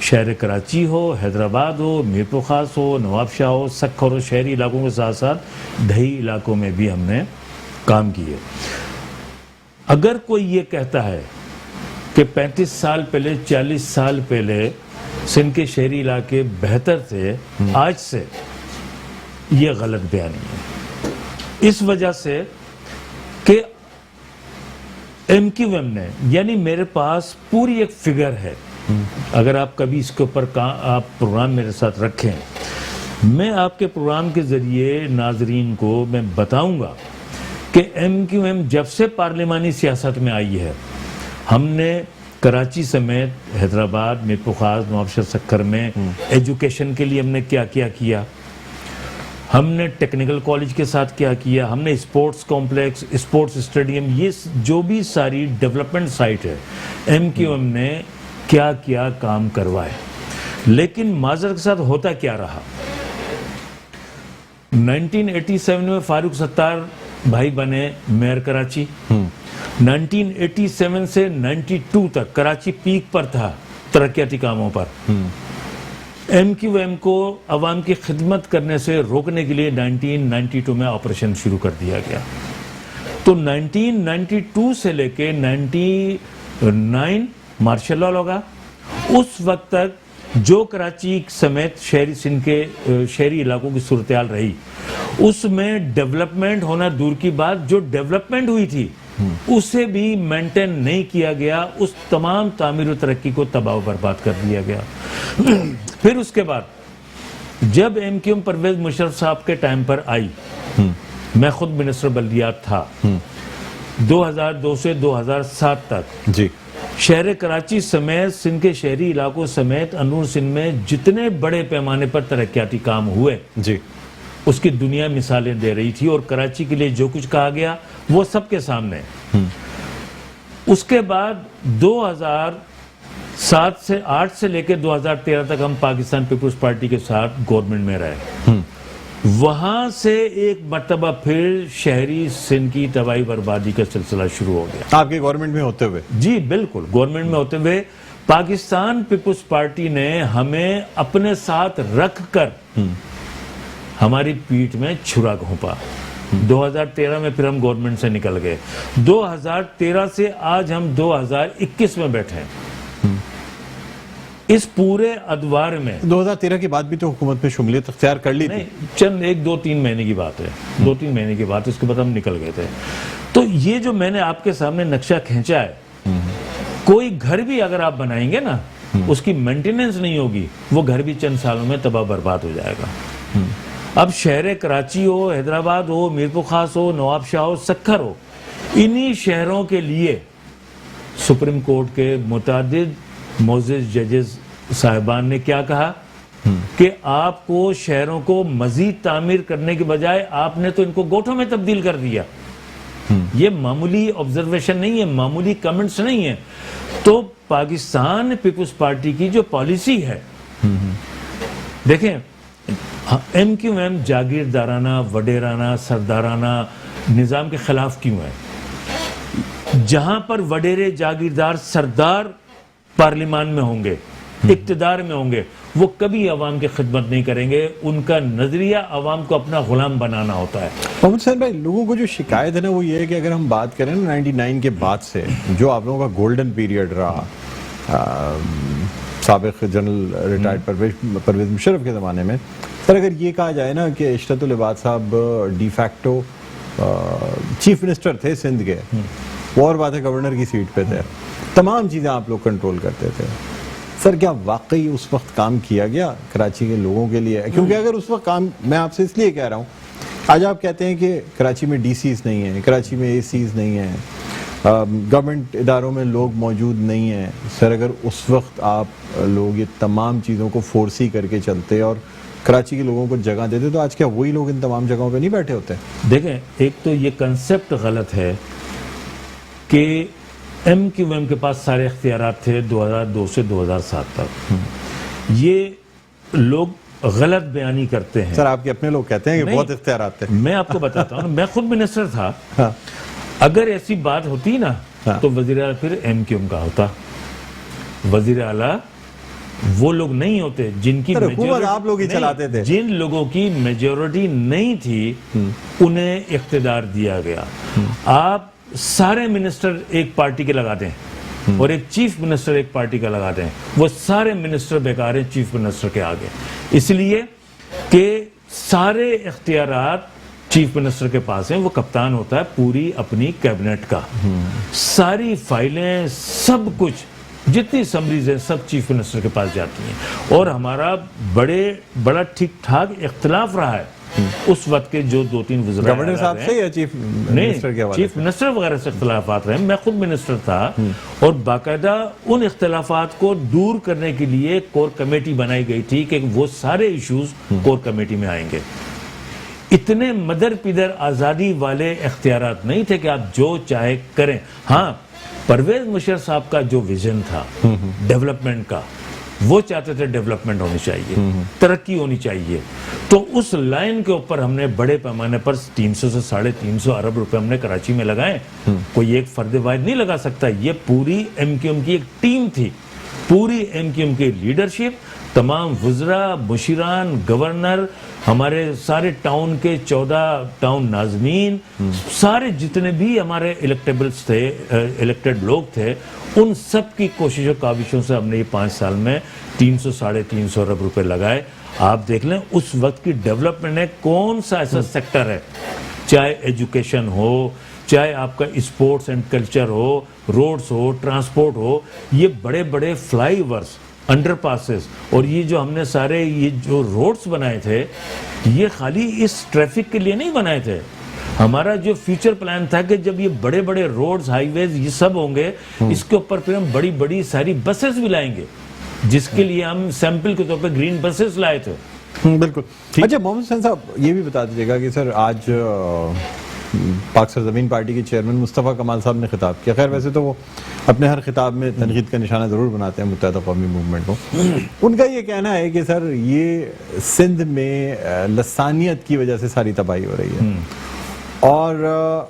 شہر کراچی ہو، حیدرآباد ہو، میرپور خاص ہو، نواب شاہ ہو، سکھر ہو، شہری علاقوں کے ساتھ ساتھ دیہی علاقوں میں بھی ہم نے کام کیے۔ اگر کوئی یہ کہتا ہے کہ 35 سال پہلے 40 سال پہلے سندھ کے شہری علاقے بہتر تھے آج سے، یہ غلط بیانی ہے، اس وجہ سے کہ ایم کیو ایم نے، یعنی میرے پاس پوری ایک فگر ہے، اگر آپ کبھی اس کے اوپر آپ پروگرام میرے ساتھ رکھیں، میں آپ کے پروگرام کے ذریعے ناظرین کو میں بتاؤں گا کہ ایم کیو ایم جب سے پارلیمانی سیاست میں آئی ہے، ہم نے کراچی سمیت حیدرآباد، میرپور خاص، نواب شاہ، سکھر میں ایجوکیشن کے لیے ہم نے کیا کیا، ہم نے ٹیکنیکل کالج کے ساتھ کیا کیا، ہم نے اسپورٹس کمپلیکس، اسپورٹس اسٹیڈیم، یہ جو بھی ساری ڈیولپمنٹ سائٹ ہے، ایم کیو ایم نے کیا کام کروائے۔ لیکن معذرت کے ساتھ ہوتا کیا رہا، 1987 میں فاروق ستار بھائی بنے میئر کراچی، 1987 سے 92 تک کراچی پیک پر تھا ترقیاتی کاموں پر۔ ایم کیو ایم کو عوام کی خدمت کرنے سے روکنے کے لیے 1992 میں آپریشن شروع کر دیا گیا۔ تو 1992 سے لے کے 99 مارشل لا لگا، اس وقت تک جو کراچی سمیت شہری سندھ کے شہری علاقوں کی صورتحال رہی، اس میں ڈیولپمنٹ ہونا دور کی بات، جو ڈیولپمنٹ ہوئی تھی اسے بھی مینٹین نہیں کیا گیا، اس تمام تعمیر و ترقی کو تباہ و برباد کر دیا گیا۔ پھر اس کے بعد جب M Q M Pervez Musharraf صاحب کے ٹائم پر آئی، میں خود منسٹر بلدیات تھا 2002 سے 2007 تک، جی شہر کراچی سمیت سندھ کے شہری علاقوں سمیت اندرون سندھ میں جتنے بڑے پیمانے پر ترقیاتی کام ہوئے، جی اس کی دنیا مثالیں دے رہی تھی، اور کراچی کے لیے جو کچھ کہا گیا وہ سب کے سامنے۔ اس کے بعد 2007 سے 8 سے لے کے 2013 تک ہم پاکستان پیپلز پارٹی کے ساتھ گورنمنٹ میں رہے۔ وہاں سے ایک مرتبہ پھر شہری سندھ کی تباہی بربادی کا سلسلہ شروع ہو گیا۔ آپ کے گورنمنٹ میں ہوتے ہوئے؟ جی بالکل، گورنمنٹ میں ہوتے ہوئے پاکستان پیپلز پارٹی نے ہمیں اپنے ساتھ رکھ کر ہماری پیٹھ میں چھرا گھونپا۔ 2013 میں پھر ہم گورنمنٹ سے نکل گئے، 2013 سے آج ہم 2021 میں بیٹھے ہیں۔ اس پورے ادوار میں 2013 کے بعد بھی تو حکومت میں شمولیت اختیار کر لی تھی؟ نہیں، چند 1-2-3 مہینے کی بات ہے، 2-3 مہینے کی بات، اس کے بعد ہم نکل گئے تھے۔ تو یہ جو میں نے آپ کے سامنے نقشہ کھینچا ہے، کوئی گھر بھی اگر آپ بنائیں گے نا، اس کی مینٹیننس نہیں ہوگی، وہ گھر بھی چند سالوں میں تباہ برباد ہو جائے گا۔ اب شہر کراچی ہو، حیدرآباد ہو، میرپور خاص ہو، نواب شاہ ہو، سکھر ہو، انہی شہروں کے لیے سپریم کورٹ کے متعدد معزز ججز صاحبان نے کیا کہا کہ آپ کو شہروں کو مزید تعمیر کرنے کے بجائے آپ نے تو ان کو گوٹھوں میں تبدیل کر دیا۔ یہ معمولی آبزرویشن نہیں ہے، معمولی کمنٹس نہیں ہے۔ تو پاکستان پیپلز پارٹی کی جو پالیسی ہے، دیکھیں ایم کیو ایم جاگیردارانہ، وڈیرانہ، سردارانہ نظام کے خلاف کیوں ہے؟ جہاں پر وڈیرے، جاگیردار، سردار پارلیمان میں ہوں گے، اقتدار میں ہوں گے، وہ کبھی عوام کی خدمت نہیں کریں گے، ان کا نظریہ عوام کو اپنا غلام بنانا ہوتا ہے۔ محمد حسین بھائی، لوگوں کو جو شکایت ہے نا وہ یہ ہے کہ اگر ہم بات کریں نا 99 کے بعد سے جو آپ لوگوں کا گولڈن پیریڈ رہا، سابق جنرل ریٹائرڈ پرویز مشرف کے زمانے میں، سر اگر یہ کہا جائے نا کہ عشرت العباد صاحب ڈی فیکٹو چیف منسٹر تھے سندھ کے، وہ اور بات ہے گورنر کی سیٹ پہ تھے، تمام چیزیں آپ لوگ کنٹرول کرتے تھے، سر کیا واقعی اس وقت کام کیا گیا کراچی کے لوگوں کے لیے؟ کیونکہ اگر اس وقت کام، میں آپ سے اس لیے کہہ رہا ہوں، آج آپ کہتے ہیں کہ کراچی میں ڈی سیز نہیں ہیں، کراچی میں اے سیز نہیں ہیں، گورنمنٹ اداروں میں لوگ موجود نہیں ہیں، سر اگر اس وقت آپ لوگ یہ تمام چیزوں کو فورسی کر کے چلتے اور کراچی کے لوگوں کو جگہ دیتے تو آج کیا وہی لوگ ان تمام جگہوں پہ نہیں بیٹھے ہوتے؟ دیکھیں، ایک تو یہ کنسپٹ غلط ہے کہ ایم کیو ایم کے پاس سارے اختیارات تھے 2002 سے 2007 تک، یہ لوگ غلط بیانی کرتے ہیں۔ سر آپ کے اپنے لوگ کہتے ہیں کہ بہت اختیارات تھے۔ میں آپ کو بتاتا ہوں، میں خود منسٹر تھا، اگر ایسی بات ہوتی نا تو وزیر اعلیٰ پھر ایم کیو ایم کا ہوتا، وزیر اعلیٰ وہ لوگ نہیں ہوتے جن کی حکومت آپ لوگ ہی چلاتے تھے. جن لوگوں کی میجورٹی نہیں تھی انہیں اقتدار دیا گیا. آپ سارے منسٹر ایک پارٹی کے لگاتے ہیں اور ایک چیف منسٹر ایک پارٹی کا لگاتے ہیں, وہ سارے منسٹر بیکار ہیں چیف منسٹر کے آگے, اس لیے کہ سارے اختیارات چیف منسٹر کے پاس ہیں. وہ کپتان ہوتا ہے پوری اپنی کیبنٹ کا, ساری فائلیں سب کچھ جتنی سمریز ہیں سب چیف منسٹر کے پاس جاتی ہیں. اور ہمارا بڑا ٹھیک ٹھاک اختلاف رہا ہے اس وقت کے جو 2-3 وزراء گورنر صاحب سے یا چیف منسٹر کے حوالے چیف منسٹر وغیرہ سے اختلافات رہے. میں خود منسٹر تھا اور باقاعدہ ان اختلافات کو دور کرنے کے لیے کور کمیٹی بنائی گئی تھی کہ وہ سارے ایشوز کور کمیٹی میں آئیں گے. اتنے مدر پیدر آزادی والے اختیارات نہیں تھے کہ آپ جو چاہے کریں. ہاں, پرویز مشرف صاحب کا جو ویژن تھا ڈیولپمنٹ کا, وہ چاہتے تھے ڈیولپمنٹ ہونی چاہیے, ترقی ہونی چاہیے. تو اس لائن کے اوپر ہم نے بڑے پیمانے پر 300 سے 350 ارب روپے ہم نے کراچی میں لگائے. کوئی ایک فرد واحد نہیں لگا سکتا, یہ پوری ایم کیو ایم کی ایک ٹیم تھی, پوری ایم کیو ایم کی لیڈرشپ, تمام وزراء, مشیران, گورنر, ہمارے سارے ٹاؤن کے 14 ٹاؤن ناظمین, سارے جتنے بھی ہمارے الیکٹیبلز تھے, الیکٹڈ لوگ تھے, ان سب کی کوششوں کاوشوں سے ہم نے یہ 5 سال میں 300-350 ارب روپے لگائے. آپ دیکھ لیں اس وقت کی ڈیولپمنٹ ہے, کون سا ایسا سیکٹر ہے, چاہے ایجوکیشن ہو, چاہے آپ کا اسپورٹس اینڈ کلچر ہو, روڈز ہو, ٹرانسپورٹ ہو, یہ بڑے بڑے فلائی اوورس, انڈر پاسز, اور یہ جو ہم نے سارے یہ جو روڈز بنائے تھے یہ خالی اس ٹریفک کے لیے نہیں بنائے تھے. ہمارا جو فیوچر پلان تھا کہ جب یہ بڑے بڑے روڈز, ہائی ویز یہ سب ہوں گے, اس کے اوپر پھر ہم بڑی بڑی ساری بسز بھی لائیں گے, جس کے لیے ہم سیمپل کے طور پہ گرین بسز لائے تھے. بالکل. اچھا محمد حسین صاحب یہ بھی بتا دیجیے گا کہ سر آج پاک سرزمین پارٹی کے چیئرمین مصطفیٰ کمال صاحب نے خطاب کیا. خیر ویسے تو وہ اپنے ہر خطاب میں تنقید کا نشانہ ضرور بناتے ہیں متحدہ قومی موومنٹ کو. ان کا یہ کہنا ہے کہ سر یہ سندھ میں لسانیت کی وجہ سے ساری تباہی ہو رہی ہے, اور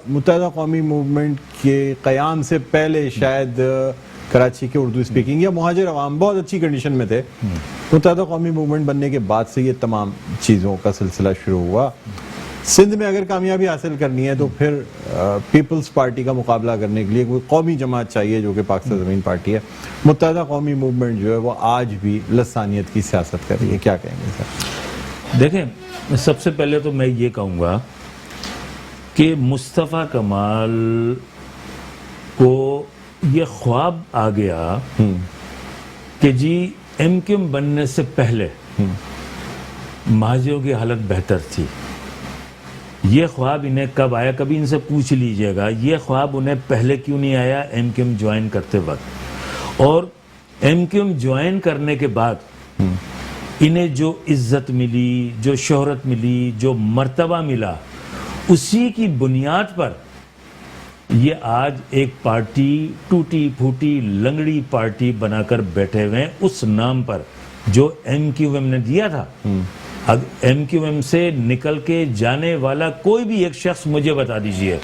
متحدہ قومی موومنٹ کے قیام سے پہلے شاید کراچی کے اردو اسپیکنگ یا مہاجر عوام بہت اچھی کنڈیشن میں تھے. متحدہ قومی موومنٹ بننے کے بعد سے یہ تمام چیزوں کا سلسلہ شروع ہوا. سندھ میں اگر کامیابی حاصل کرنی ہے تو پھر پیپلز پارٹی کا مقابلہ کرنے کے لیے کوئی قومی جماعت چاہیے جو کہ پاک سرزمین پارٹی ہے. متحدہ قومی موومنٹ جو ہے وہ آج بھی لسانیت کی سیاست کر رہی ہے, کیا کہیں گے سر؟ دیکھیں, سب سے پہلے تو میں یہ کہوں گا کہ مصطفیٰ کمال کو یہ خواب آ گیا کہ جی ایم کیو ایم بننے سے پہلے مہاجروں کی حالت بہتر تھی. یہ خواب انہیں کب آیا, کبھی ان سے پوچھ لیجئے گا, یہ خواب انہیں پہلے کیوں نہیں آیا ایم کیو ایم جوائن کرتے وقت. اور ایم کیو ایم جوائن کرنے کے بعد انہیں جو عزت ملی, جو شہرت ملی, جو مرتبہ ملا, اسی کی بنیاد پر یہ آج ایک پارٹی ٹوٹی پھوٹی لنگڑی پارٹی بنا کر بیٹھے ہوئے ہیں اس نام پر جو ایم کیو ایم نے دیا تھا. اب ایم کیو ایم سے نکل کے جانے والا کوئی بھی ایک شخص مجھے بتا دیجئے,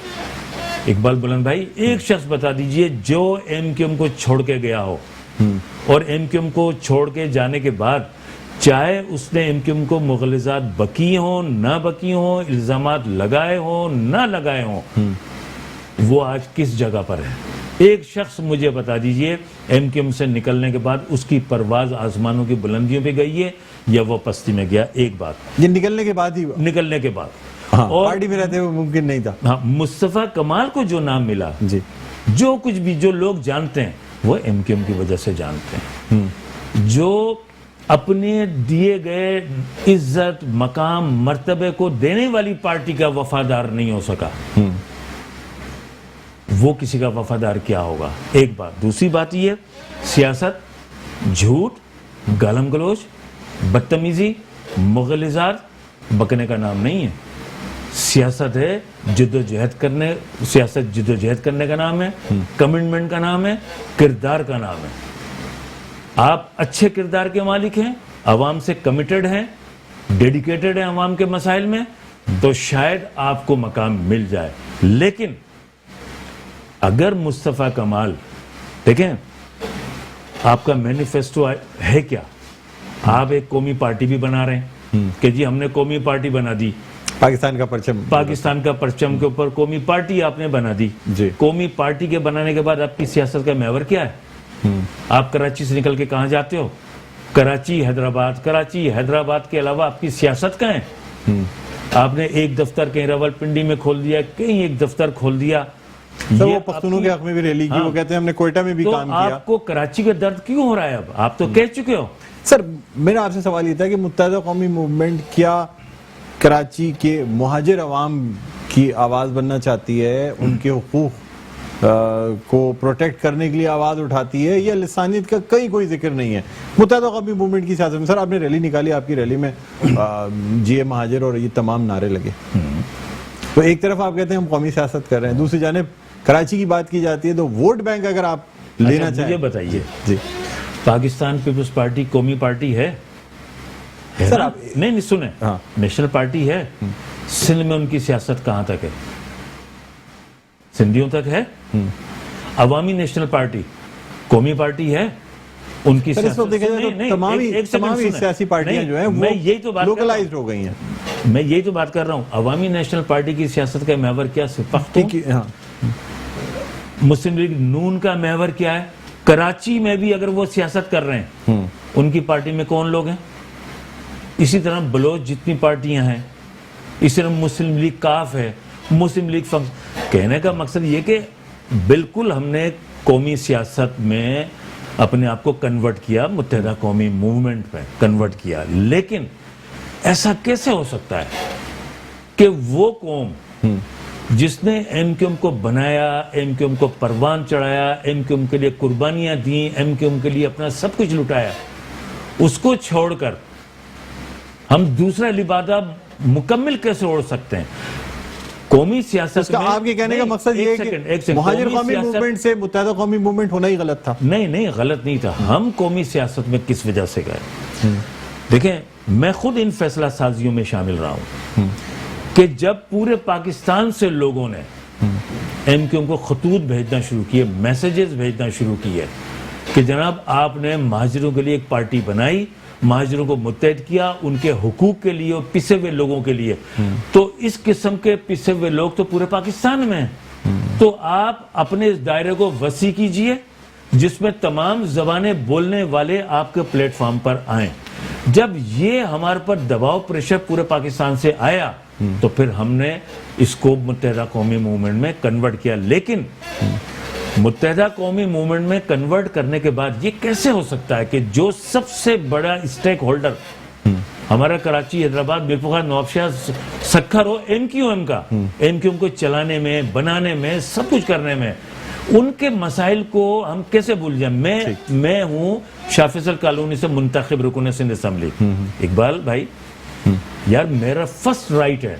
اقبال بلند بھائی, ایک شخص بتا دیجئے جو ایم کیو ایم کو چھوڑ کے گیا ہو, اور ایم کیو ایم کو چھوڑ کے جانے کے بعد چاہے اس نے ایم کیو ایم کو مغالطات بکی ہوں نہ بکی ہوں, الزامات لگائے ہوں نہ لگائے ہوں, وہ آج کس جگہ پر ہے؟ ایک شخص مجھے بتا دیجئے ایم کیو ایم سے نکلنے کے بعد اس کی پرواز آسمانوں کی بلندیوں پہ گئی ہے یا وہ پستی میں گیا. ایک بات یہ نکلنے کے بعد ہی, نکلنے کے بعد, اور پارٹی میں رہتے ہوئے ممکن نہیں تھا. ہاں, مصطفیٰ کمال کو جو نام ملا, جی, جو کچھ بھی جو لوگ جانتے ہیں وہ ایم کیو ایم کی وجہ سے جانتے ہیں. جو اپنے دیے گئے عزت, مقام, مرتبے کو دینے والی پارٹی کا وفادار نہیں ہو سکا, وہ کسی کا وفادار کیا ہوگا؟ ایک بات. دوسری بات یہ, سیاست جھوٹ, گالم گلوچ, بدتمیزی, مغالطات بکنے کا نام نہیں ہے. سیاست ہے جد و جہد کرنے, سیاست جد و جہد کرنے کا نام ہے, کمٹمنٹ کا نام ہے, کردار کا نام ہے. آپ اچھے کردار کے مالک ہیں, عوام سے کمیٹڈ ہیں, ڈیڈیکیٹڈ ہیں عوام کے مسائل میں, تو شاید آپ کو مقام مل جائے. لیکن اگر مصطفیٰ کمال, دیکھیں آپ کا مینیفیسٹو ہے کیا؟ آپ ایک قومی پارٹی بھی بنا رہے ہیں کہ جی ہم نے قومی پارٹی بنا دی، پاکستان کا پرچم، پاکستان کا پرچم کے اوپر قومی پارٹی آپ نے بنا دی. جی. قومی پارٹی کے بنانے کے بعد آپ کی سیاست کا محور کیا ہے؟ آپ کراچی سے نکل کے کہاں جاتے ہو؟ کراچی حیدرآباد کے علاوہ آپ کی سیاست کہاں ہے؟ آپ نے ایک دفتر کہیں راولپنڈی میں کھول دیا، کہیں ایک دفتر کھول دیا. سر وہ پختونوں کے حق میں بھی ریلی کی، وہ کہتے ہیں ہم نے کوئٹہ میں بھی کام کیا. تو آپ کو کراچی کا درد کیوں ہو رہا ہے؟ اب آپ تو کہہ چکے ہو. سر میرا آپ سے سوال یہ تھا کہ متحدہ قومی موومنٹ کیا کراچی کے مہاجر عوام کی آواز بننا چاہتی ہے، ان کے حقوق کو پروٹیکٹ کرنے کے لیے آواز اٹھاتی ہے، یا لسانیت کا کہیں کوئی ذکر نہیں ہے متحدہ قومی موومنٹ کی سیاست میں؟ سر آپ نے ریلی نکالی، آپ کی ریلی میں جی اے مہاجر اور یہ تمام نعرے لگے. تو ایک طرف آپ کہتے ہیں ہم قومی سیاست کر رہے ہیں، دوسری جانب کراچی کی بات کی جاتی ہے. تو ووٹ بینک اگر آپ لینا چاہیں، مجھے بتائیے جی پاکستان پیپلز پارٹی قومی پارٹی ہے؟ سر نہیں سنیں، نیشنل پارٹی ہے. سندھ میں ان کی سیاست کہاں تک ہے؟ سندھیوں تک ہے. عوامی نیشنل پارٹی قومی پارٹی ہے؟ ان کی تمامی سیاسی پارٹیاں جو ہیں وہ لوکلائزڈ ہو گئی ہیں. میں یہی تو بات کر رہا ہوں. عوامی نیشنل پارٹی کی سیاست کا محور کیا؟ پختون. مسلم لیگ نون کا محور کیا ہے؟ کراچی میں بھی اگر وہ سیاست کر رہے ہیں، ان کی پارٹی میں کون لوگ ہیں؟ اسی طرح بلوچ جتنی پارٹیاں ہیں، اسی طرح مسلم لیگ کاف ہے، مسلم لیگ کہنے کا مقصد یہ کہ بالکل ہم نے قومی سیاست میں اپنے آپ کو کنورٹ کیا، متحدہ قومی موومنٹ میں کنورٹ کیا. لیکن ایسا کیسے ہو سکتا ہے کہ وہ قوم جس نے ایم کیو ایم کو بنایا، ایم کیو ایم کو پروان چڑھایا، ایم کیو ایم کے لیے قربانیاں دیں، ایم کیو ایم کے لیے اپنا سب کچھ لٹایا، اس کو چھوڑ کر ہم دوسرا لبادہ مکمل کیسے اوڑھ سکتے ہیں؟ قومی سیاست میں آپ کے کہنے کا مقصد یہ ہے کہ مہاجر قومی موومنٹ سے متحدہ قومی موومنٹ ہونا ہی غلط تھا. نہیں غلط نہیں تھا. ہم قومی سیاست میں کس وجہ سے گئے؟ دیکھیں میں خود ان فیصلہ سازیوں میں شامل رہا ہوں کہ جب پورے پاکستان سے لوگوں نے ایم کیو ایم کو خطوط بھیجنا شروع کیے، میسیجز بھیجنا شروع کیے کہ جناب آپ نے مہاجروں کے لیے ایک پارٹی بنائی، مہاجروں کو متحد کیا ان کے حقوق کے لیے اور پسے ہوئے لوگوں کے لیے، تو اس قسم کے پسے ہوئے لوگ تو پورے پاکستان میں ہیں. تو آپ اپنے اس دائرے کو وسیع کیجئے جس میں تمام زبانیں بولنے والے آپ کے پلیٹ فارم پر آئیں. جب یہ ہمارے پر دباؤ پریشر پورے پاکستان سے آیا تو پھر ہم نے اس کو متحدہ قومی موومنٹ میں کنورٹ کیا. لیکن متحدہ قومی موومنٹ میں کنورٹ کرنے کے بعد یہ کیسے ہو سکتا ہے کہ جو سب سے بڑا اسٹیک ہولڈر ہمارا کراچی حیدرآباد بالفخر نواب شاہ سکھر ہو ایم کیو ایم کا، ایم کیو ایم کو چلانے میں، بنانے میں، سب کچھ کرنے میں، ان کے مسائل کو ہم کیسے بھول جائیں؟ میں ہوں شاہ فیصل کالونی سے منتخب رکن سندھ اسمبلی. اقبال بھائی یار میرا فرسٹ رائٹ ہے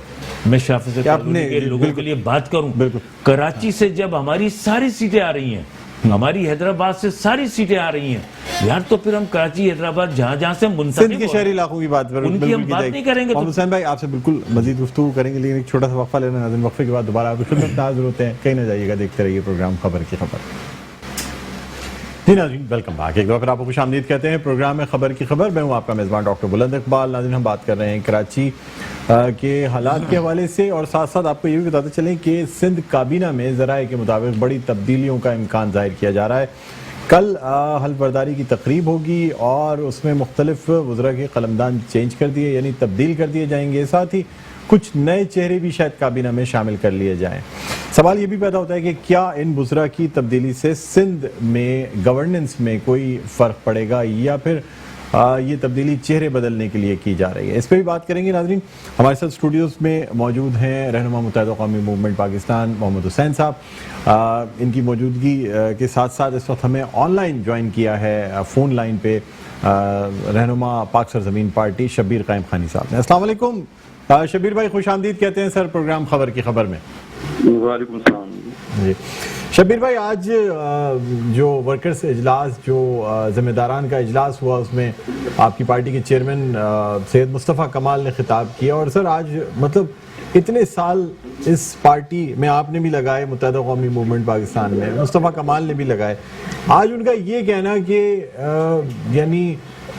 میں شاہ فیصل کالونی کے لوگوں کے لیے بات کروں. کراچی سے جب ہماری ساری سیٹیں آ رہی ہیں، ہماری حیدرآباد سے ساری سیٹیں آ رہی ہیں یار، تو پھر ہم کراچی حیدرآباد جہاں سے منتخب سندھ کے شہری علاقوں کی بات پر ان کی ہم بات نہیں کریں گے. حسین بھائی آپ سے بالکل مزید گفتگو کریں گے، لیکن ایک چھوٹا سا وقفہ لینا. ناظرین وقفے کے بعد دوبارہ آپ کی خدمت میں حاضر ہوتے ہیں. کہیں نہ جائیے گا، دیکھتے رہیے پروگرام خبر کی خبر. جی ناظرین ویلکم بیک. ایک بار پھر آپ کو خوش آمدید کہتے ہیں پروگرام میں خبر کی خبر. میں ہوں آپ کا میزبان ڈاکٹر بلند اقبال. ناظرین ہم بات کر رہے ہیں کراچی کے حالات کے حوالے سے، اور ساتھ ساتھ آپ کو یہ بھی بتاتے چلیں کہ سندھ کابینہ میں ذرائع کے مطابق بڑی تبدیلیوں کا امکان ظاہر کیا جا رہا ہے. کل حلف برداری کی تقریب ہوگی اور اس میں مختلف وزراء کے قلمدان چینج کر دیے یعنی تبدیل کر دیے جائیں گے. ساتھ ہی کچھ نئے چہرے بھی شاید کابینہ میں شامل کر لیے جائیں. سوال یہ بھی پیدا ہوتا ہے کہ کیا ان وزراء کی تبدیلی سے سندھ میں گورننس میں کوئی فرق پڑے گا، یا پھر یہ تبدیلی چہرے بدلنے کے لیے کی جا رہی ہے؟ اس پہ بھی بات کریں گے. ناظرین ہمارے ساتھ اسٹوڈیوز میں موجود ہیں رہنما متحدہ قومی موومنٹ پاکستان محمد حسین صاحب. ان کی موجودگی کے ساتھ ساتھ اس وقت ہمیں آن لائن جوائن کیا ہے فون لائن پہ رہنما پاک سرزمین پارٹی شبیر قائم خانی صاحب نے. السلام علیکم شبیر بھائی، خوش آمدید کہتے ہیں سر پروگرام خبر کی خبر میں. وعلیکم السلام. جی شبیر بھائی، آج جو ورکرز اجلاس، جو ذمہ داران کا اجلاس ہوا، اس میں آپ کی پارٹی کے چیئرمین سید مصطفیٰ کمال نے خطاب کیا، اور سر آج مطلب اتنے سال اس پارٹی میں آپ نے بھی لگائے، متحدہ قومی موومنٹ پاکستان میں مصطفیٰ کمال نے بھی لگائے، آج ان کا یہ کہنا کہ یعنی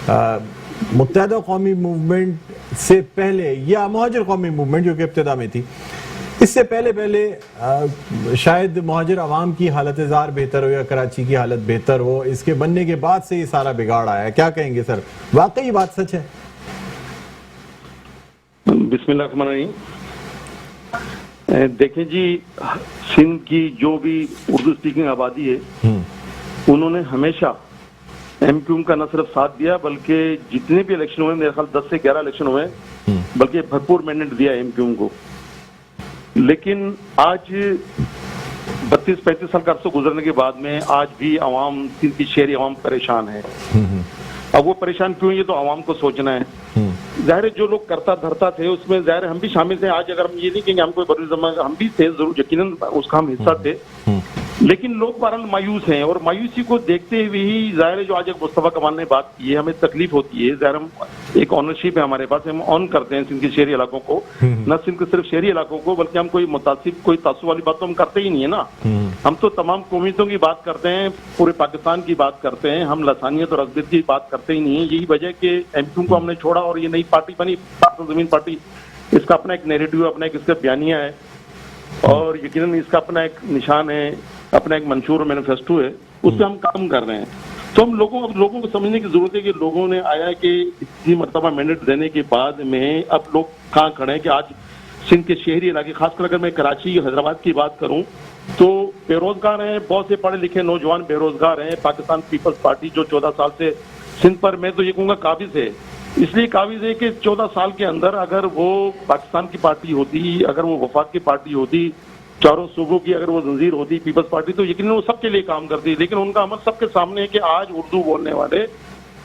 متحدہ قومی موومنٹ سے پہلے یا مہاجر قومی موومنٹ جو کہ ابتدا میں تھی، اس سے پہلے شاید مہاجر عوام کی حالت زار بہتر ہو یا کراچی کی حالت بہتر ہو، اس کے بننے کے بعد سے یہ سارا بگاڑ آیا ہے. کیا کہیں گے سر، واقعی یہ بات سچ ہے؟ بسم اللہ الرحمن الرحیم. دیکھیں جی، سندھ کی جو بھی اردو اسپیکنگ آبادی ہے انہوں نے ہمیشہ ایم کیو ایم کا نہ صرف ساتھ دیا بلکہ جتنے بھی الیکشن ہوئے، میرے خیال 10 سے 11 الیکشن ہوئے، بلکہ بھرپور مینڈیٹ دیا ایم کیو ایم کو. لیکن آج 32-35 سال کا عرصہ گزرنے کے بعد میں آج بھی عوام، سندھ کی شہری عوام پریشان ہے. اب وہ پریشان کیوں، یہ تو عوام کو سوچنا ہے. ظاہر ہے جو لوگ کرتا دھرتا تھے اس میں ظاہر ہم بھی شامل تھے. آج اگر ہم یہ نہیں کہیں گے ہم کوئی بروز زمان، ہم بھی تھے ضرور، یقیناً اس کا ہم حصہ تھے. لیکن لوگ بہرحال مایوس ہیں، اور مایوسی کو دیکھتے ہوئے ہی ظاہر ہے جو آج ایک مصطفیٰ کمال نے بات کی ہے، ہمیں تکلیف ہوتی ہے. ظاہر ہم ایک آنرشپ ہے ہمارے پاس، ہم آن کرتے ہیں سندھ کے شہری علاقوں کو، نہ سندھ کے صرف شہری علاقوں کو، بلکہ ہم کوئی متعصب، کوئی تعصب والی بات تو ہم کرتے ہی نہیں ہے نا. ہم تو تمام قومیتوں کی بات کرتے ہیں، پورے پاکستان کی بات کرتے ہیں، ہم لسانیت اور عصبیت کی بات کرتے ہی نہیں ہیں. یہی وجہ کہ ایم کیو کو ہم نے چھوڑا اور یہ نئی پارٹی بنی، پاکستان زمین پارٹی. اس کا اپنا ایک نیریٹو ہے، اپنا ایک اس کا بیانیہ ہے، اور یقیناً اس کا اپنا ایک نشان ہے، اپنا ایک منشور اور مینیفیسٹو ہے. اس پہ ہم کام کر رہے ہیں. تو ہم لوگوں کو سمجھنے کی ضرورت ہے کہ لوگوں نے آیا کہ اتنی مرتبہ مینڈیٹ دینے کے بعد میں اب لوگ کہاں کھڑے ہیں. کہ آج سندھ کے شہری علاقے، خاص کر اگر میں کراچی، حیدرآباد کی بات کروں تو بے روزگار ہیں، بہت سے پڑھے لکھے نوجوان بے روزگار ہیں. پاکستان پیپلز پارٹی جو 14 سال سے سندھ پر، میں تو یہ کہوں گا قابض ہے. اس لیے قابض ہے کہ 14 سال کے اندر اگر وہ پاکستان کی پارٹی ہوتی، اگر وہ وفاق کی پارٹی ہوتی، چاروں صوبوں کی اگر وہ زنجیر ہوتی پیپلز پارٹی، تو یقیناً وہ سب کے لیے کام کرتی. لیکن ان کا عمل سب کے سامنے ہے کہ آج اردو بولنے والے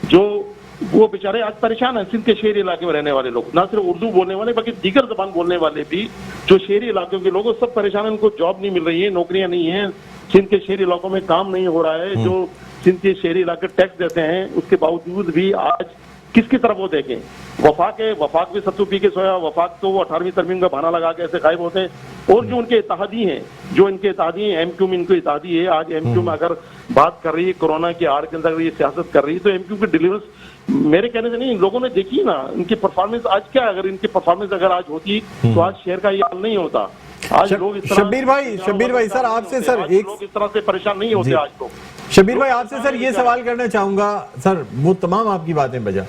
جو وہ بیچارے آج پریشان ہیں. سندھ کے شہری علاقے میں رہنے والے لوگ، نہ صرف اردو بولنے والے بلکہ دیگر زبان بولنے والے بھی جو شہری علاقوں کے لوگ، سب پریشان ہیں. ان کو جاب نہیں مل رہی ہے، نوکریاں نہیں ہیں، سندھ کے شہری علاقوں میں کام نہیں ہو رہا ہے. جو سندھ کے شہری علاقے ٹیکس دیتے ہیں اس کے باوجود بھی آج کس کی طرف وہ دیکھیں. وفاق ہے، وفاق بھی ستو پی کے سویا. وفاق تو وہ 18ویں ترمیم کا بہانہ لگا کے ایسے غائب ہوتے ہیں. اور جو ان کے اتحادی ہیں، جو ان کے اتحادی ہیں، ایم کیو میں ان کے اتحادی ہے. آج ایم کیو میں اگر بات کر رہی ہے کورونا کی آڑ کے اندر اگر یہ سیاست کر رہی ہے تو ایم کیو کی ڈیلیورنس میرے کہنے سے نہیں، لوگوں نے دیکھی نا ان کی پرفارمنس. آج کیا اگر ان کی پرفارمنس اگر آج ہوتی تو آج شہر کا یہ حال نہیں ہوتا. آج لوگ اس طرح، شبیر بھائی سر آپ سے سر ایک، لوگ اس طرح سے پریشان نہیں ہوتے آج لوگ. شبیر بھائی آپ سے سر یہ سوال کرنا چاہوں گا سر، وہ تمام آپ کی باتیں بجا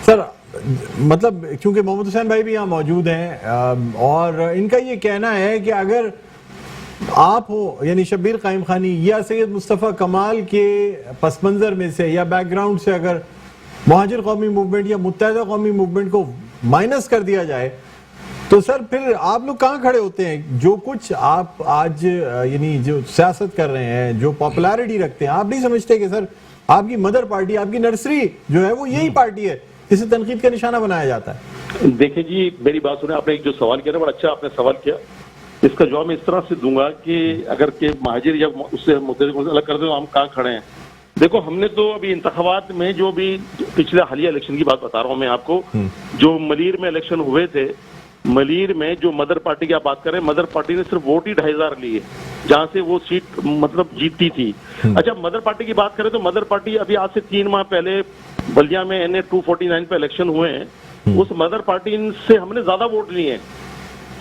سر، مطلب کیونکہ محمد حسین بھائی بھی یہاں موجود ہیں اور ان کا یہ کہنا ہے کہ اگر آپ ہو یعنی شبیر قائم خانی یا سید مصطفیٰ کمال کے پس منظر میں سے یا بیک گراؤنڈ سے اگر مہاجر قومی موومنٹ یا متحدہ قومی موومنٹ کو مائنس کر دیا جائے تو سر پھر آپ لوگ کہاں کھڑے ہوتے ہیں؟ جو کچھ آپ آج یعنی جو سیاست کر رہے ہیں، جو پاپولیرٹی رکھتے ہیں، آپ نہیں سمجھتے کہ سر آپ کی مدر پارٹی، آپ کی نرسری جو ہے وہ یہی پارٹی ہے، اسے تنقید کا نشانہ بنایا جاتا ہے؟ دیکھیں جی میری بات سنیں، آپ نے ایک جو سوال کیا نا بڑا اچھا آپ نے سوال کیا. اس کا جواب میں اس طرح سے دوں گا کہ اگر کہ مہاجر یا اس سے متحد الگ کر دیں تو ہم کہاں کھڑے ہیں. دیکھو ہم نے تو ابھی انتخابات میں جو بھی پچھلے حالیہ الیکشن کی بات بتا رہا ہوں میں آپ کو، جو ملیر میں الیکشن ہوئے تھے، ملیر میں جو مدر پارٹی کی آپ بات کریں، مدر پارٹی نے صرف ووٹ ہی 2500 لیے جہاں سے وہ سیٹ مطلب جیتتی تھی. اچھا مدر پارٹی کی بات کریں تو مدر پارٹی ابھی آج سے 3 ماہ پہلے بلدیہ میں NA 249 پہ الیکشن ہوئے ہیں. اس مدر پارٹی سے ہم نے زیادہ ووٹ لیے ہیں.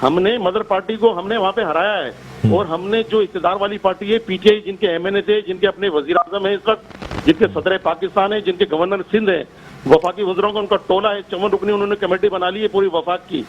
ہم نے مدر پارٹی کو ہم نے وہاں پہ ہرایا ہے. اور ہم نے جو اقتدار والی پارٹی ہے PTI، جن کے MNA تھے، جن کے اپنے وزیر اعظم ہیں اس وقت، جن کے صدر پاکستان ہیں، جن کے گورنر سندھ ہیں، وفاقی وزراء کا ان کا ٹولہ ہے، 54 رکنی انہوں نے کمیٹی بنا لی ہے پوری وفاق کی.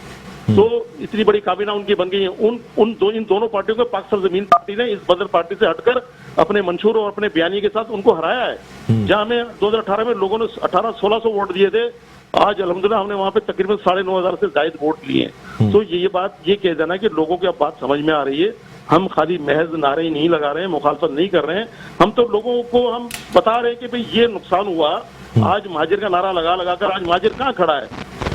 تو اتنی بڑی کابینہ ان کی بن گئی ہے. ان دونوں پارٹیوں کو پاکستان زمین پارٹی نے اس بدر پارٹی سے ہٹ کر اپنے منشور اور اپنے بیانیے کے ساتھ ان کو ہرایا ہے. جہاں میں 2018 میں لوگوں نے 1600 ووٹ دیے تھے، آج الحمدللہ ہم نے وہاں پہ تقریباً 9000 سے زائد ووٹ لیے ہیں. تو یہ بات یہ کہہ دینا کہ لوگوں کی اب بات سمجھ میں آ رہی ہے. ہم خالی محض نعرے ہی نہیں لگا رہے ہیں، مخالفت نہیں کر رہے ہیں. ہم تو لوگوں کو ہم بتا رہے ہیں کہ بھئی یہ نقصان ہوا. آج مہاجر کا نعرہ لگا کر آج مہاجر کہاں کھڑا ہے؟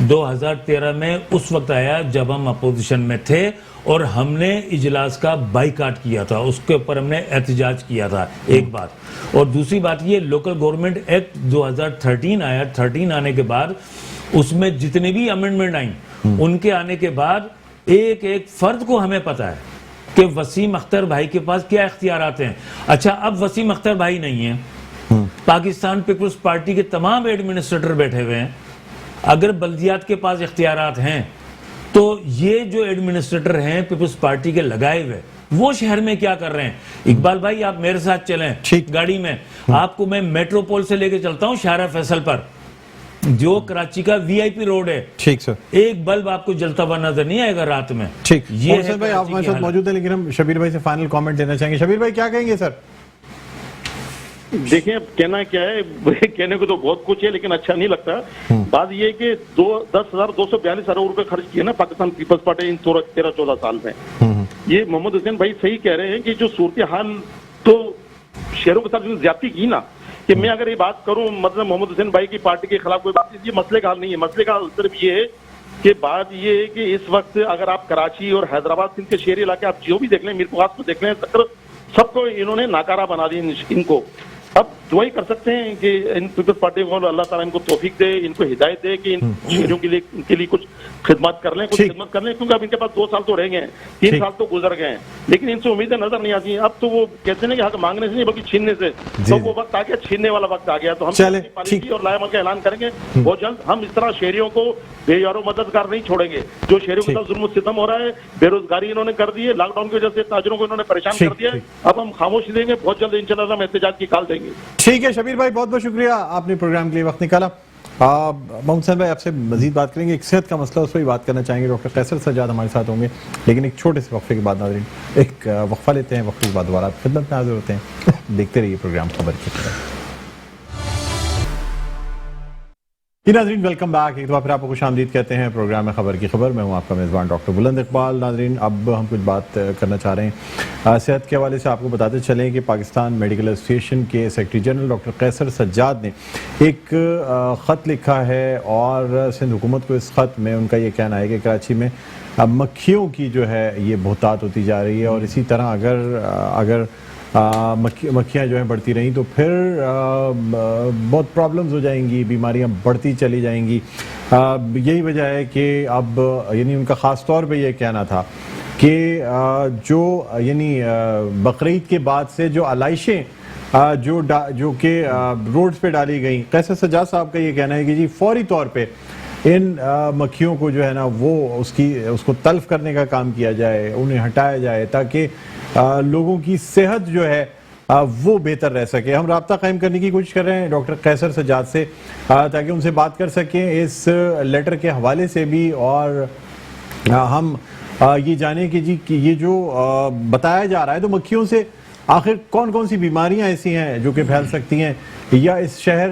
2013 میں اس وقت آیا جب ہم اپوزیشن میں تھے اور ہم نے اجلاس کا بائیکاٹ کیا تھا, اس کے اوپر ہم نے احتجاج کیا تھا, ایک بات. اور دوسری بات یہ لوکل گورنمنٹ ایکٹ 2013 آیا, 13 آنے کے بعد اس میں جتنے بھی امینڈمنٹ آئیں ان کے آنے کے بعد ایک ایک فرد کو ہمیں پتا ہے کہ وسیم اختر بھائی کے پاس کیا اختیارات ہیں. اچھا اب وسیم اختر بھائی نہیں ہیں, پاکستان پیپلز پارٹی کے تمام ایڈمنسٹریٹر بیٹھے ہوئے ہیں. اگر بلدیات کے پاس اختیارات ہیں تو یہ جو ایڈمنسٹریٹر ہیں پیپلز پارٹی کے لگائے ہوئے وہ شہر میں کیا کر رہے ہیں؟ اقبال بھائی آپ میرے ساتھ چلیں گاڑی میں, آپ کو میں میٹروپول سے لے کے چلتا ہوں شارع فیصل پر, جو کراچی کا وی آئی پی روڈ ہے, ٹھیک سر, ایک بلب آپ کو جلتا ہوا نظر نہیں آئے گا رات میں. ٹھیک. یہ محسن بھائی آپ ہمارے ساتھ موجود ہیں, لیکن ہم شبیر بھائی سے فائنل کامنٹ لینا چاہیں گے. شبیر بھائی کیا کہیں گے سر؟ دیکھیں اب کہنا کیا ہے, کہنے کو تو بہت کچھ ہے لیکن اچھا نہیں لگتا. بات یہ ہے کہ 10,242 ارب روپے خرچ کیے نا پاکستان پیپلز پارٹی ان 13-14 سال میں. یہ محمد حسین بھائی صحیح کہہ رہے ہیں کہ جو صورتحال تو شہروں کے ساتھ زیادتی کی نا, کہ میں اگر یہ بات کروں مطلب محمد حسین بھائی کی پارٹی کے خلاف کوئی بات, یہ مسئلے کا حل نہیں ہے. مسئلے کا حل صرف یہ ہے کہ بات یہ ہے کہ اس وقت اگر آپ کراچی اور حیدرآباد سندھ کے شہری علاقے آپ جو بھی دیکھ لیں, میر پورخاص کو دیکھ لیں, سب کو انہوں نے ناکارہ بنا دی ان کو. اب دعائی کر سکتے ہیں کہ ان پیپلز پارٹی کو اللہ تعالیٰ ان کو توفیق دے, ان کو ہدایت دے کہ ان شہریوں کے لیے ان کے لیے کچھ خدمات کر لیں, خدمت کر لیں, کیونکہ اب ان کے پاس 2 سال تو رہ گئے ہیں, 3 سال تو گزر گئے ہیں, لیکن ان سے امیدیں نظر نہیں آتی ہیں. اب تو وہ کہتے ہیں کہ حق مانگنے سے نہیں بلکہ چھیننے سے, تو وہ وقت آ گیا, چھیننے والا وقت آ گیا. تو ہم پالیسی اور لائحہ کا اعلان کریں گے بہت جلد. ہم اس طرح شہریوں کو بے یار و مددگار نہیں چھوڑیں گے. جو شہریوں کے ساتھ ظلم و ستم ہو رہا ہے, بے روزگاری انہوں نے کر دی ہے, لاک ڈاؤن کی وجہ سے تاجروں کو انہوں نے پریشان کر دیا ہے, اب ہم خاموشی دیں گے. بہت جلد انشاءاللہ ہم احتجاج کی کال دیں گے. ٹھیک ہے شبیر بھائی, بہت بہت شکریہ, آپ نے پروگرام کے لیے وقت نکالا. محمد حسین بھائی آپ سے مزید بات کریں گے, ایک صحت کا مسئلہ اس پہ بھی بات کرنا چاہیں گے. ڈاکٹر قیصر سجاد ہمارے ساتھ ہوں گے, لیکن ایک چھوٹے سے وقفے کے بعد ناظرین ایک وقفہ لیتے ہیں. وقفے کے بعد دوبارہ خدمت میں حاضر ہوتے ہیں. دیکھتے رہیے پروگرام خبر کی خبر. ناظرین ویلکم بیک, ایک دفعہ پھر آپ کو خوش آمدید کہتے ہیں پروگرام میں خبر کی خبر. میں ہوں آپ کا میزبان ڈاکٹر بلند اقبال. ناظرین اب ہم کچھ بات کرنا چاہ رہے ہیں صحت کے حوالے سے. آپ کو بتاتے چلیں کہ پاکستان میڈیکل ایسوسیشن کے سیکرٹری جنرل ڈاکٹر قیصر سجاد نے ایک خط لکھا ہے, اور سندھ حکومت کو اس خط میں ان کا یہ کہنا ہے کہ کراچی میں مکھیوں کی جو ہے یہ بہتات ہوتی جا رہی ہے, اور اسی طرح اگر مکھیاں جو ہیں بڑھتی رہیں تو پھر بہت پرابلمز ہو جائیں گی, بیماریاں بڑھتی چلی جائیں گی. یہی وجہ ہے کہ اب یعنی ان کا خاص طور پہ یہ کہنا تھا کہ جو یعنی بقرعید کے بعد سے جو علائشیں جو کہ روڈز پہ ڈالی گئیں, قیصر سجاد صاحب کا یہ کہنا ہے کہ جی فوری طور پہ ان مکھیوں کو جو ہے نا وہ اس کو تلف کرنے کا کام کیا جائے, انہیں ہٹایا جائے تاکہ لوگوں کی صحت جو ہے وہ بہتر رہ سکے. ہم رابطہ قائم کرنے کی کوشش کر رہے ہیں ڈاکٹر قیصر سجاد سے تاکہ ان سے بات کر سکیں اس لیٹر کے حوالے سے بھی, اور ہم یہ جانیں کہ جی یہ جو بتایا جا رہا ہے تو مکھیوں سے آخر کون کون سی بیماریاں ایسی ہیں جو کہ پھیل سکتی ہیں, یا اس شہر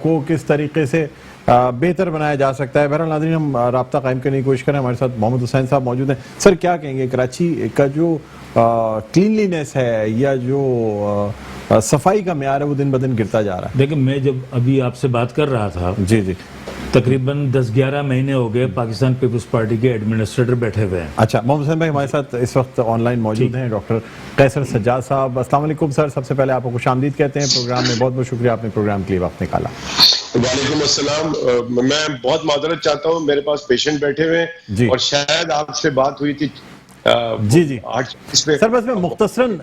کو کس طریقے سے بہتر بنایا جا سکتا ہے. بہرحال ناظرین ہم رابطہ قائم کرنے کی کوشش کریں. ہمارے ساتھ محمد حسین صاحب موجود ہیں. سر کیا کہیں گے, کراچی کا جو کلینلینس ہے یا جو صفائی کا معیار ہے وہ دن بدن گرتا جا رہا ہے؟ دیکھیں میں جب ابھی آپ سے بات کر رہا تھا, جی جی, تقریباً 10-11 مہینے ہو گئے پاکستان پیپلز پارٹی کے ایڈمنسٹریٹر بیٹھے ہوئے ہیں. اچھا, محمد حسین بھائی ہمارے ساتھ اس وقت آن لائن موجود ہیں ڈاکٹر قیصر سجاد صاحب. السلام علیکم سر, سب سے پہلے آپ کو خوش آمدید کہتے ہیں پروگرام میں. بہت بہت شکریہ آپ نے پروگرام کے لیے وقت نکالا. وعلیکم السلام. میں بہت معذرت چاہتا ہوں, میرے پاس پیشنٹ بیٹھے ہوئے ہیں اور شاید آپ سے بات ہوئی تھی. جی جی سر, بس میں مختصراً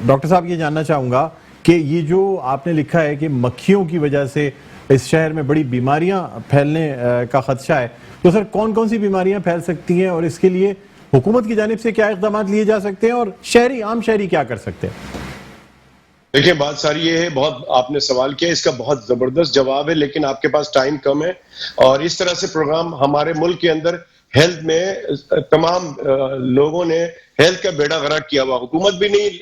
ڈاکٹر صاحب یہ جاننا چاہوں گا کہ یہ جو آپ نے لکھا ہے کہ مکھیوں کی وجہ سے اس شہر میں بڑی بیماریاں پھیلنے کا خدشہ ہے, تو سر کون کون سی بیماریاں پھیل سکتی ہیں اور اس کے لیے حکومت کی جانب سے کیا اقدامات لیے جا سکتے ہیں اور عام شہری کیا کر سکتے ہیں؟ دیکھیں بات ساری یہ ہے, بہت آپ نے سوال کیا, اس کا بہت زبردست جواب ہے, لیکن آپ کے پاس ٹائم کم ہے. اور اس طرح سے پروگرام ہمارے ملک کے اندر ہیلتھ میں تمام لوگوں نے ہیلتھ کا بیڑا غرق کیا ہوا. حکومت بھی نہیں,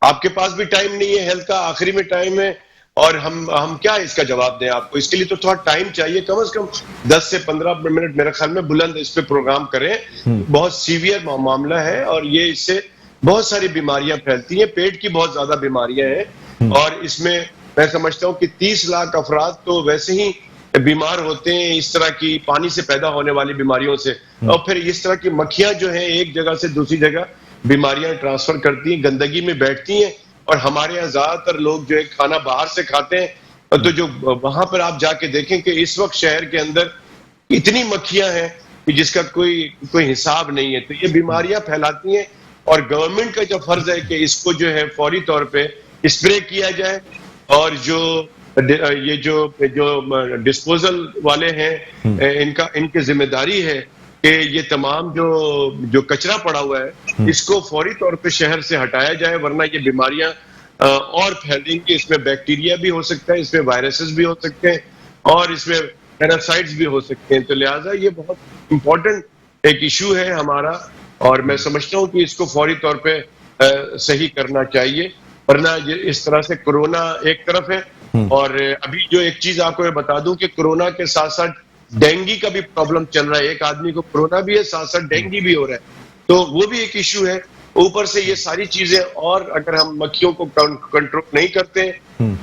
آپ کے پاس بھی ٹائم نہیں ہے ہیلتھ کا, آخری میں ٹائم ہے, اور ہم کیا اس کا جواب دیں آپ کو؟ اس کے لیے تو تھوڑا ٹائم چاہیے, کم از کم 10 سے 15 منٹ میرے خیال میں بلند اس پہ پروگرام کریں. بہت سیویئر معاملہ ہے اور یہ اس سے بہت ساری بیماریاں پھیلتی ہیں, پیٹ کی بہت زیادہ بیماریاں ہیں, اور اس میں میں سمجھتا ہوں کہ 30 لاکھ افراد تو ویسے ہی بیمار ہوتے ہیں اس طرح کی پانی سے پیدا ہونے والی بیماریوں سے, اور پھر اس طرح کی مکھیاں جو ہیں ایک جگہ سے دوسری جگہ بیماریاں ٹرانسفر کرتی ہیں, گندگی میں بیٹھتی ہیں. اور ہمارے یہاں زیادہ تر لوگ جو ہے کھانا باہر سے کھاتے ہیں, تو جو وہاں پر آپ جا کے دیکھیں کہ اس وقت شہر کے اندر اتنی مکھیاں ہیں کہ جس کا کوئی حساب نہیں ہے. تو یہ بیماریاں پھیلاتی ہیں, اور گورنمنٹ کا جو فرض ہے کہ اس کو جو ہے فوری طور پہ اسپرے کیا جائے, اور یہ جو ڈسپوزل والے ہیں ان کی ذمہ داری ہے کہ یہ تمام جو کچرا پڑا ہوا ہے اس کو فوری طور پہ شہر سے ہٹایا جائے, ورنہ یہ بیماریاں اور پھیلیں گی. اس میں بیکٹیریا بھی ہو سکتا ہے, اس میں وائرسز بھی ہو سکتے ہیں, اور اس میں پیراسائٹس بھی ہو سکتے ہیں. تو لہٰذا یہ بہت امپورٹنٹ ایک ایشو ہے ہمارا, اور میں سمجھتا ہوں کہ اس کو فوری طور پہ صحیح کرنا چاہیے, ورنہ اس طرح سے کرونا ایک طرف ہے. اور ابھی جو ایک چیز آپ کو میں بتا دوں کہ کرونا کے ساتھ ساتھ ڈینگی کا بھی پرابلم چل رہا ہے. ایک آدمی کو کرونا بھی ہے, ساتھ ساتھ ڈینگی بھی ہو رہا ہے, تو وہ بھی ایک ایشو ہے. اوپر سے یہ ساری چیزیں, اور اگر ہم مکھیوں کو کنٹرول نہیں کرتے,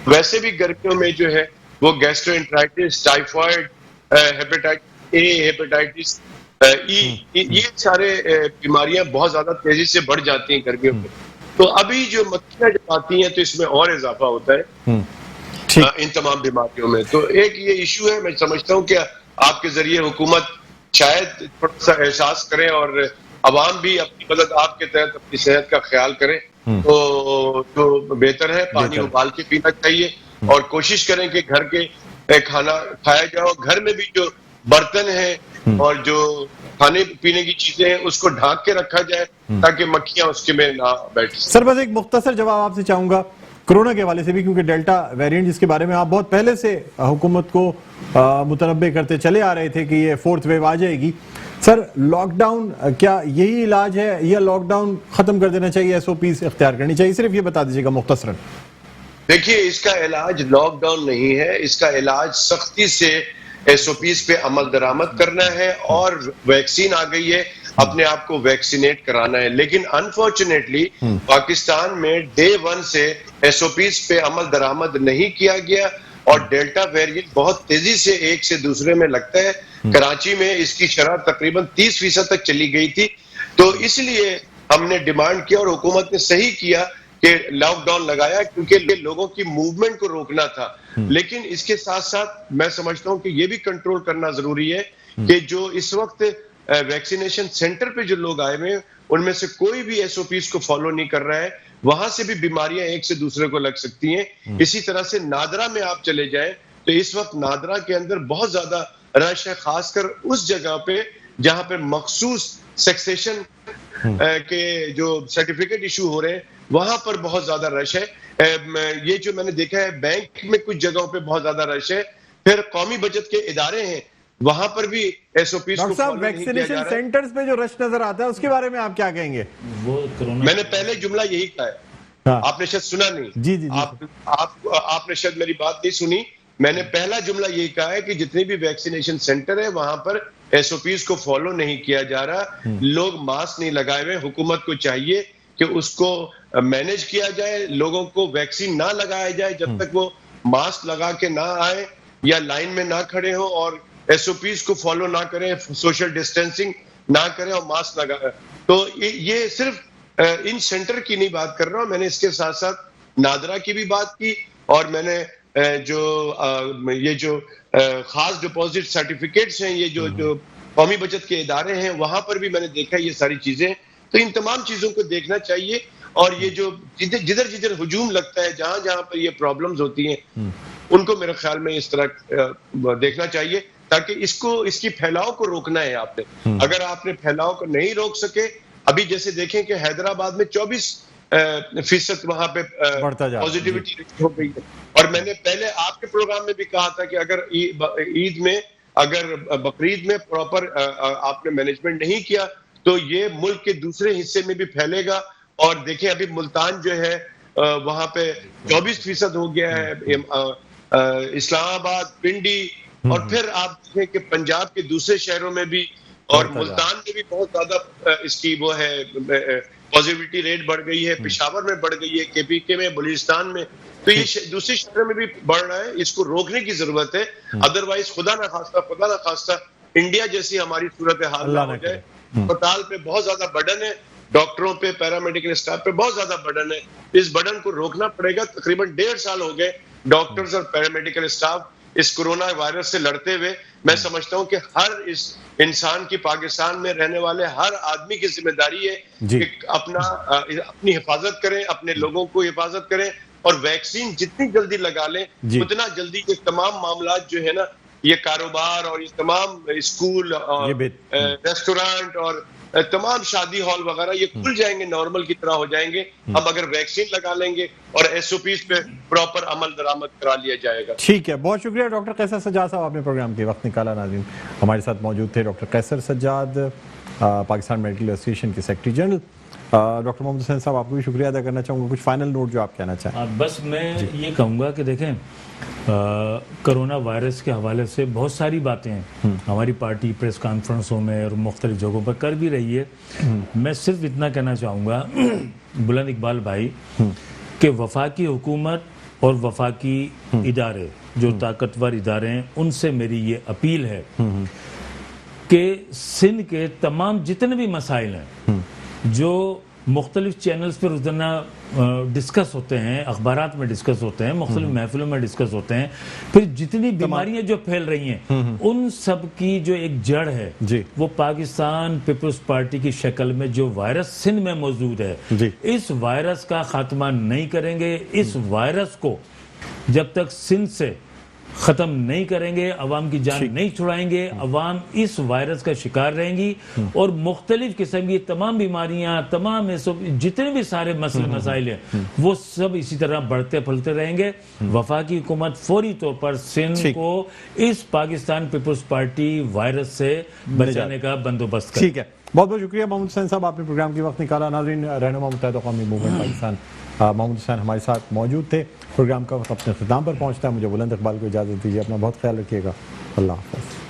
ویسے بھی گرمیوں میں جو ہے وہ گیسٹرو انٹرائٹس, ٹائیفائڈ, ہیپیٹائٹس اے, ہیپیٹائٹس ای, یہ سارے بیماریاں بہت زیادہ تیزی سے بڑھ جاتی ہیں گرمیوں میں. تو ابھی جو مکھیاں جب آتی ہیں تو اس میں اور اضافہ ہوتا ہے ان تمام بیماریوں میں. تو ایک یہ ایشو ہے. میں سمجھتا ہوں کہ آپ کے ذریعے حکومت شاید تھوڑا سا احساس کرے, اور عوام بھی اپنی مدد آپ کے تحت اپنی صحت کا خیال کرے, تو بہتر ہے. پانی ابال کے پینا چاہیے, اور کوشش کریں کہ گھر کے کھانا کھایا جائے. گھر میں بھی جو برتن ہیں اور جو کھانے پینے کی چیزیں ہیں اس کو ڈھانک کے رکھا جائے تاکہ مکھیاں اس کے میں نہ بیٹھ سکیں. سر بس ایک مختصر جواب آپ سے چاہوں گا کرونا کے حوالے سے بھی, کیونکہ ڈیلٹا ویرینٹ جس کے بارے میں آپ بہت پہلے سے حکومت کو متنبع کرتے چلے آ رہے تھے کہ یہ فورتھ ویو آ جائے گی. سر لاک ڈاؤن کیا یہی علاج ہے, یا لاک ڈاؤن ختم کر دینا چاہیے, ایس او پیز اختیار کرنی چاہیے؟ صرف یہ بتا دیجیے گا مختصراً. دیکھیے, اس کا علاج لاک ڈاؤن نہیں ہے, اس کا علاج سختی سے ایس او پیز پہ عمل درآمد کرنا ہے, اور ویکسین آ گئی ہے, اپنے آپ کو ویکسینیٹ کرانا ہے. لیکن انفارچونیٹلی پاکستان میں ڈے 1 سے ایس او پیز پہ عمل درآمد نہیں کیا گیا, اور ڈیلٹا ویریئنٹ بہت تیزی سے ایک سے دوسرے میں لگتا ہے. کراچی میں اس کی شرح تقریباً 30% تک چلی گئی تھی. تو اس لیے ہم نے ڈیمانڈ کیا, اور حکومت نے صحیح کیا کہ لاک ڈاؤن لگایا, کیونکہ لوگوں کی موومنٹ کو روکنا تھا. لیکن اس کے ساتھ ساتھ میں سمجھتا ہوں کہ یہ بھی کنٹرول کرنا ضروری ہے کہ جو اس وقت ویکسینیشن سینٹر پہ جو لوگ آئے ہوئے ہیں ان میں سے کوئی بھی ایس او پیز کو فالو نہیں کر رہا ہے, وہاں سے بھی بیماریاں ایک سے دوسرے کو لگ سکتی ہیں. اسی طرح سے نادرا میں آپ چلے جائیں تو اس وقت نادرا کے اندر بہت زیادہ رش ہے, خاص کر اس جگہ پہ جہاں پہ مخصوص سیکسیشن کے جو سرٹیفکیٹ ایشو ہو رہے ہیں وہاں پر بہت زیادہ رش ہے. یہ جو میں نے دیکھا ہے بینک میں کچھ جگہوں پہ بہت زیادہ رش ہے. پھر قومی بچت کے ادارے ہیں وہاں پر بھی ایس او پیز کو فالو نہیں کیا جا رہا ہے. ویکسینیشن سینٹرز پہ جو رش نظر آتا ہے اس کے بارے میں آپ کیا کہیں گے؟ میں نے پہلے جملہ یہی کہا ہے, آپ نے شاید سنا نہیں. جی جی آپ نے شاید میری بات نہیں سنی. میں نے پہلا جملہ یہی کہا ہے کہ جتنے بھی ویکسینیشن سینٹر ہے وہاں پر ایس او پیز کو فالو نہیں کیا جا رہا, لوگ ماسک نہیں لگائے ہوئے. حکومت کو چاہیے کہ اس کو مینج کیا جائے, لوگوں کو ویکسین نہ لگایا جائے جب تک وہ ماسک لگا کے نہ آئے یا لائن میں نہ کھڑے ہوں, اور ایس او پیز کو فالو نہ کریں, سوشل ڈسٹینسنگ نہ کریں اور ماسک لگائیں. تو یہ صرف ان سینٹر کی نہیں بات کر رہا ہوں, میں نے اس کے ساتھ ساتھ نادرا کی بھی بات کی, اور میں نے یہ جو خاص ڈپازٹ سرٹیفکیٹس ہیں, یہ جو قومی بچت کے ادارے ہیں وہاں پر بھی میں نے دیکھا یہ ساری چیزیں. تو ان تمام چیزوں کو دیکھنا چاہیے, اور یہ جو جدھر جدھر ہجوم لگتا ہے, جہاں جہاں پر یہ پرابلمز ہوتی ہیں ان کو میرے خیال میں اس طرح دیکھنا چاہیے, تاکہ اس کی پھیلاؤ کو روکنا ہے آپ نے. اگر آپ نے پھیلاؤ کو نہیں روک سکے, ابھی جیسے دیکھیں کہ حیدرآباد میں 24% وہاں پہ پازیٹیوٹی ہو گئی ہے. اور میں نے پہلے آپ کے پروگرام میں بھی کہا تھا کہ اگر عید میں, اگر بقرعید میں پراپر آپ نے مینجمنٹ نہیں کیا تو یہ ملک کے دوسرے حصے میں بھی پھیلے گا. اور دیکھیں ابھی ملتان جو ہے وہاں پہ 24% ہو گیا ہے, اسلام آباد, پنڈی, اور پھر آپ دیکھیں کہ پنجاب کے دوسرے شہروں میں بھی, اور ملتان میں بھی بہت زیادہ اس کی وہ ہے پازیٹیوٹی ریٹ بڑھ گئی ہے، پشاور میں بڑھ گئی ہے، KPK میں، بلوچستان میں، تو یہ دوسری شہروں میں بھی بڑھ رہا ہے. اس کو روکنے کی ضرورت ہے. ادروائز خدا نہ خواستہ انڈیا جیسی ہماری صورتحال نہ ہو جائے. اسپتال پہ بہت زیادہ برڈن ہے، ڈاکٹروں پہ، پیرامیڈیکل اسٹاف پہ بہت زیادہ برڈن ہے. اس برڈن کو روکنا پڑے گا. تقریباً 1.5 سال ہو گئے ڈاکٹرز اور پیرامیڈیکل اسٹاف اس کورونا وائرس سے لڑتے ہوئے. میں سمجھتا ہوں کہ ہر اس انسان کی، پاکستان میں رہنے والے ہر آدمی کی ذمہ داری ہے کہ اپنی حفاظت کریں، اپنے لوگوں کو حفاظت کریں، اور ویکسین جتنی جلدی لگا لیں اتنا جلدی یہ تمام معاملات جو ہے نا، یہ کاروبار اور یہ تمام اسکول اور ریسٹورانٹ اور تمام شادی ہال وغیرہ یہ کھل جائیں گے، نارمل کی طرح ہو جائیں گے. اب اگر ویکسین لگا لیں گے اور SOPs پہ پراپر عمل درآمد کرا لیا جائے گا. ٹھیک ہے، بہت شکریہ ڈاکٹر قیصر سجاد صاحب، آپ نے پروگرام کے وقت نکالا. ناظرین ہمارے ساتھ موجود تھے ڈاکٹر قیصر سجاد، پاکستان میڈیکل ایسوسیشن کے سیکرٹری جنرل. ڈاکٹر محمد حسین صاحب، آپ کو بھی شکریہ ادا کرنا چاہوں گا. کچھ فائنل نوٹ جو آپ کہنا چاہیں؟ بس میں یہ کہوں گا کہ دیکھیں، کرونا وائرس کے حوالے سے بہت ساری باتیں ہیں ہماری پارٹی پریس کانفرنسوں میں اور مختلف جگہوں پر کر بھی رہی ہے. میں صرف اتنا کہنا چاہوں گا بلند اقبال بھائی کہ وفاقی حکومت اور وفاقی ادارے جو طاقتور ادارے ہیں ان سے میری یہ اپیل ہے کہ سندھ کے تمام جتنے بھی مسائل ہیں جو مختلف چینلز پر روزانہ ڈسکس ہوتے ہیں، اخبارات میں ڈسکس ہوتے ہیں، مختلف محفلوں میں ڈسکس ہوتے ہیں، پھر جتنی بیماریاں جو پھیل رہی ہیں ان سب کی جو ایک جڑ ہے وہ پاکستان پیپلز پارٹی کی شکل میں جو وائرس سندھ میں موجود ہے، اس وائرس کا خاتمہ نہیں کریں گے. اس وائرس کو جب تک سندھ سے ختم نہیں کریں گے، عوام کی جان نہیں چھڑائیں گے، عوام اس وائرس کا شکار رہیں گی اور مختلف قسم کی تمام بیماریاں، تمام جتنے بھی سارے مسائل ہیں وہ سب اسی طرح بڑھتے پھلتے رہیں گے. وفاقی حکومت فوری طور پر سندھ کو اس پاکستان پیپلز پارٹی وائرس سے بچانے کا بندوبست کرے. ٹھیک ہے، بہت بہت شکریہ محمد حسین صاحب، آپ نے پروگرام کے وقت نکالا. ناظرین، رہنما متحدہ قومی موومنٹ پاکستان محمد حسین ہمارے ساتھ موجود تھے. پروگرام کا وقت اپنے اختتام پر پہنچتا ہے. مجھے بلند اقبال کو اجازت دیجیے. اپنا بہت خیال رکھیے گا. اللہ حافظ.